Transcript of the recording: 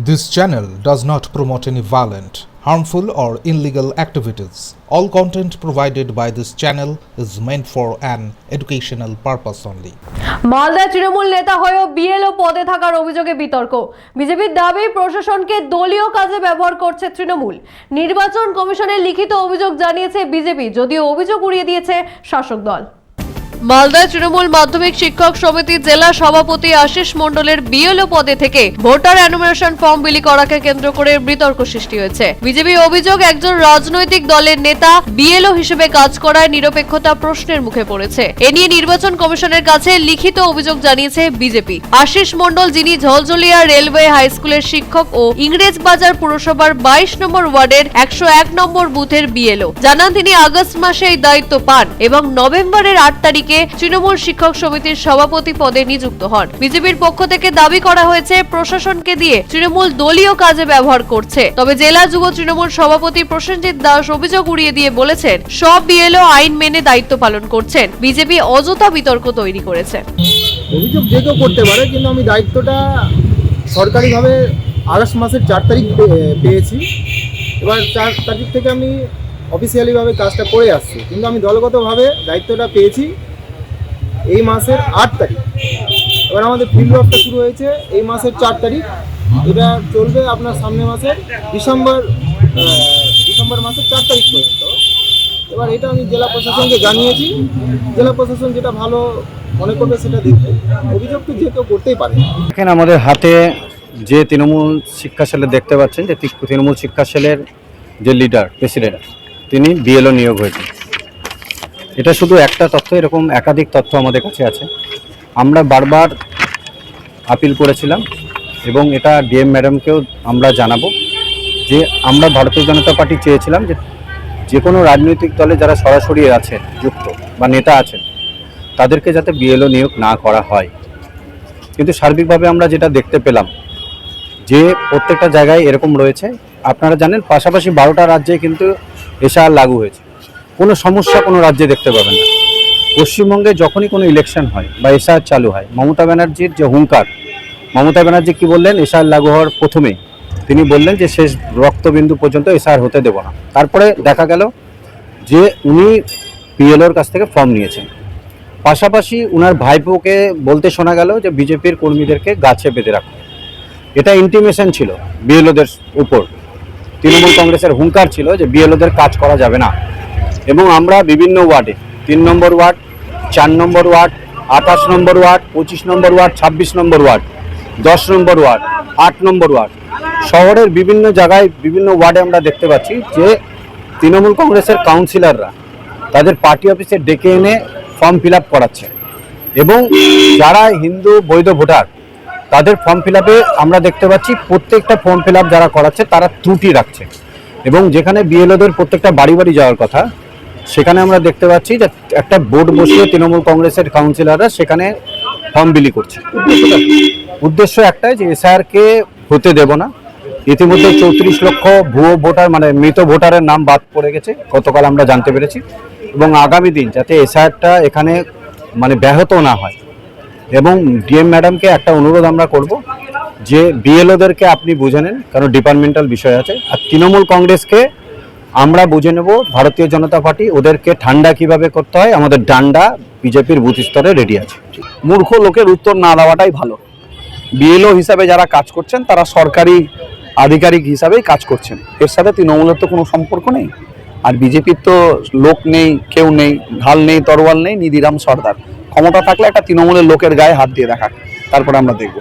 This channel does not promote any violent, harmful, or illegal activities. All content provided by this channel is meant for an educational purpose only. মালদায় তৃণমূল নেতা হয়েও BLO পদে থাকার অভিযোগে বিতর্ক। বিজেপির দাবি প্রশাসনকে দলীয় কাজে ব্যবহার করছে তৃণমূল। নির্বাচন কমিশনে লিখিত অভিযোগ জানিয়েছে বিজেপি, যদিও অভিযোগ উড়িয়ে দিয়েছে শাসক দল। মালদায় তৃণমূল মাধ্যমিক শিক্ষক সমিতির জেলা সভাপতি আশিস মণ্ডলের বিএলও পদে থেকে ভোটার এনুমারেশন ফর্ম বিলি করাকে কেন্দ্র করে বিতর্ক সৃষ্টি হয়েছে। বিজেপি অভিযোগ, একজন রাজনৈতিক দলের নেতা বিএলও হিসেবে কাজ করায় নিরপেক্ষতা প্রশ্নের মুখে পড়েছে। এ নিয়ে নির্বাচন কমিশনের কাছে লিখিত অভিযোগ জানিয়েছে বিজেপি। আশিস মণ্ডল, যিনি ঝলঝলিয়া রেলওয়ে হাই স্কুলের শিক্ষক ও ইংরেজবাজার পুরসভার 22 নম্বর ওয়ার্ডের 101 নম্বর বুথের বিএলও, জানান তিনি আগস্ট মাসে এই দায়িত্ব পান এবং নভেম্বরের 8 তারিখে তৃণমূল শিক্ষক সমিতির সভাপতি পদে নিযুক্ত হন। বিজেপির পক্ষ থেকে দাবি করা হয়েছে প্রশাসনকে দিয়ে তৃণমূল দলীয় কাজে ব্যবহার করছে। তবে জেলা যুব তৃণমূল সভাপতি প্রসেনজিৎ দাস অভিযোগ উড়িয়ে দিয়ে বলেছেন, সব বিএলও আইন মেনে দায়িত্ব পালন করছেন। বিজেপি অযথা বিতর্ক তৈরি করেছে। অভিযোগ যে কেউ করতে পারে, কিন্তু আমি দায়িত্বটা সরকারিভাবে আগস্ট মাসের 4 তারিখ পেয়েছি। এবার 4 তারিখ থেকে আমি অফিসিয়ালিভাবে কাজটা করে আসছি, কিন্তু আমি দলগতভাবে দায়িত্বটা পেয়েছি এই মাসের 8 তারিখ। এবার আমাদের ফিল্ড ওয়ার্কটা শুরু হয়েছে এই মাসের 4 তারিখ। এটা চলবে আপনার সামনে মাসের ডিসেম্বর মাসের 4 তারিখ পর্যন্ত। এবার এটা আমি জেলা প্রশাসনকে জানিয়েছি। জেলা প্রশাসন যেটা ভালো মনে করবে সেটা দেখবে। অভিযোগ তো যে কেউ করতেই পারে। এখানে আমাদের হাতে যে তৃণমূল শিক্ষা সেলের দেখতে পাচ্ছেন, যে তৃণমূল শিক্ষা সেলের যে লিডার, প্রেসিডেন্ট, তিনি বিএলও নিয়োগ হয়েছেন। এটা শুধু একটা তথ্য, এরকম একাধিক তথ্য আমাদের কাছে আছে। আমরা বারবার আপিল করেছিলাম এবং এটা ডিএম ম্যাডামকেও আমরা জানাবো যে আমরা ভারতীয় জনতা পার্টি চেয়েছিলাম যে কোনো রাজনৈতিক দলে যারা সরাসরি আছে যুক্ত বা নেতা আছেন তাদেরকে যাতে বিএলও নিয়োগ না করা হয়। কিন্তু সার্বিকভাবে আমরা যেটা দেখতে পেলাম যে প্রত্যেকটা জায়গায় এরকম রয়েছে। আপনারা জানেন, পাশাপাশি 12টা রাজ্যে কিন্তু এসআর লাগু হয়েছে। কোনো সমস্যা কোনো রাজ্যে দেখতে পাবেন না। পশ্চিমবঙ্গে যখনই কোনো ইলেকশন হয় বা এসআর চালু হয়, মমতা ব্যানার্জির যে হুঙ্কার, মমতা ব্যানার্জি কি বললেন এসআর লাগু হওয়ার প্রথমে? তিনি বললেন যে শেষ রক্তবিন্দু পর্যন্ত এসআর হতে দেব না। তারপরে দেখা গেল যে উনি বিএলওর কাছ থেকে ফর্ম নিয়েছেন। পাশাপাশি উনার ভাইপোকে বলতে শোনা গেল যে বিজেপির কর্মীদেরকে গাছে বেঁধে রাখো। এটা ইন্টিমেশন ছিল বিএলওদের উপর। তৃণমূল কংগ্রেসের হুঙ্কার ছিল যে বিএলওদের কাজ করা যাবে না। এবং আমরা বিভিন্ন ওয়ার্ডে 3 নম্বর ওয়ার্ড, 4 নম্বর ওয়ার্ড, 28 নম্বর ওয়ার্ড, 25 নম্বর ওয়ার্ড, 26 নম্বর ওয়ার্ড, 10 নম্বর ওয়ার্ড, 8 নম্বর ওয়ার্ড, শহরের বিভিন্ন জায়গায় বিভিন্ন ওয়ার্ডে আমরা দেখতে পাচ্ছি যে তৃণমূল কংগ্রেসের কাউন্সিলররা তাদের পার্টি অফিসে ডেকে এনে ফর্ম ফিল আপ করাচ্ছে এবং যারা হিন্দু বৈধ ভোটার তাদের ফর্ম ফিল আপে আমরা দেখতে পাচ্ছি প্রত্যেকটা ফর্ম ফিল আপ যারা করাচ্ছে তারা ত্রুটি রাখছে। এবং যেখানে বিএলওদের প্রত্যেকটা বাড়ি বাড়ি যাওয়ার কথা, সেখানে আমরা দেখতে পাচ্ছি যে একটা বোর্ড বসিয়ে তৃণমূল কংগ্রেসের কাউন্সিলররা সেখানে ফর্ম বিলি করছে। উদ্দেশ্য একটাই যে এসআরকে হতে দেব না। ইতিমধ্যে 34 লক্ষ ভুয়ো ভোটার, মানে মৃত ভোটারের নাম বাদ পড়ে গেছে, গতকাল আমরা জানতে পেরেছি। এবং আগামী দিন যাতে এসআরটা এখানে মানে ব্যাহত না হয়। এবং ডিএম ম্যাডামকে একটা অনুরোধ আমরা করব যে বিএলওদেরকে আপনি বুঝে নেন, কারণ ডিপার্টমেন্টাল বিষয় আছে। আর তৃণমূল কংগ্রেসকে আমরা বুঝে নেব, ভারতীয় জনতা পার্টি ওদেরকে ঠান্ডা কিভাবে করতে হয়, আমাদের ডান্ডা বিজেপির বুথ স্তরে রেডি আছে। মূর্খ লোকের উত্তর না দেওয়াটাই ভালো। বিএলও হিসাবে যারা কাজ করছেন তারা সরকারি আধিকারিক হিসাবেই কাজ করছেন, এর সাথে তৃণমূলের তো কোনো সম্পর্ক নেই। আর বিজেপির তো লোক নেই, কেউ নেই, ঢাল নেই, তরোয়াল নেই, নিধিরাম সর্দার। ক্ষমতা থাকলে একটা তৃণমূলের লোকের গায়ে হাত দিয়ে দেখা, তারপরে আমরা দেখব।